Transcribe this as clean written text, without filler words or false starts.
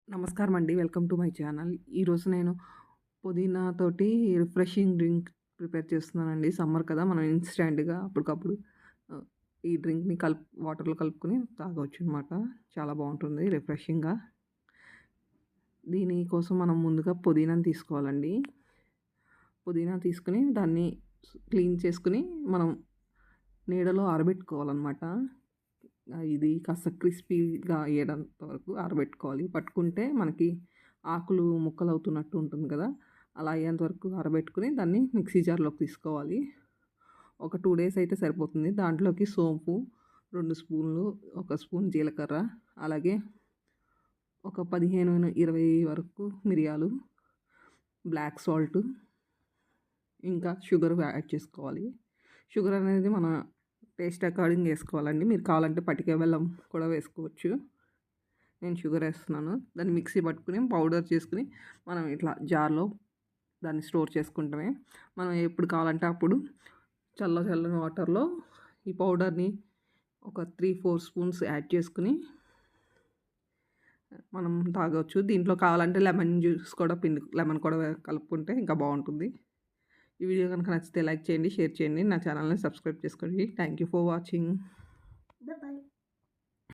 నమస్కారం అండి. Welcome to my channel. ఈరోజు నేను పుదీనా తోటి రిఫ్రెషింగ్ డ్రింక్ ప్రిపేర్ చేస్తున్నానండి. సమ్మర్ కదా! మనం ఇన్‌స్టాంట్‌గా అప్పటికప్పుడు ఆహ్, ఈ డ్రింక్‌ని వాటర్‌లో కలుపుకొని తాగొచ్చనమాట. చాలా బావుంటుంది రిఫ్రెషింగ్‌గా. దీనికోసం మనం ముందుగా పుదీనాని తీసుకోవాలండి. పుదీనా తీసుకొని దాన్ని క్లీన్ చేసుకొని మనం నీడలో ఆరబెట్టుకోవాలనమాట. ఇది కాస్త క్రిస్పీగా అయ్యేంత వరకు ఆరబెట్టుకోవాలి. పట్టుకుంటే మనకి ఆకులు ముక్కలవుతున్నట్టు ఉంటుంది కదా! అలా అయ్యేంత వరకు ఆరబెట్టుకొని దాన్ని మిక్సీ జార్‌లోకి తీసుకోవాలి. ఒక 2 డేస్ అయితే సరిపోతుంది. దాంట్లోకి సోంపు 2 స్పూన్లు, 1 స్పూన్ జీలకర్ర, అలాగే ఒక 15, 20 వరకు మిరియాలు, బ్లాక్ సాల్ట్, ఇంకా షుగర్ యాడ్ చేసుకోవాలి. షుగర్ అనేది మన టేస్ట్ అకార్డింగ్ ఏసుకోవాలండి. మీరు కావాలంటే పటిక బెల్లం కూడా వేసుకోవచ్చు. నేను షుగర్ ఏస్తున్నాను. దాన్ని మిక్సీ పట్టుకొని పౌడర్ చేసుకొని, మనం ఇట్లా జార్‌లో దాన్ని స్టోర్ చేసుకుంటమే. మనం ఎప్పుడు కావాలంటే అప్పుడు చల్లని వాటర్‌లో ఈ పౌడర్‌ని ఒక 3, 4 స్పూన్స్ యాడ్ చేసుకొని మనం తాగొచ్చు. దీంట్లో కావాలంటే లెమన్ కూడా కలుపుకుంటే ఇంకా బావుంటుంది. ఈ వీడియో గనుక నచ్చితే లైక్ చేయండి, షేర్ చేయండి. నా ఛానెల్‌ని సబ్స్క్రైబ్ చేసుకోండి. Thank you for watching. Bye-bye.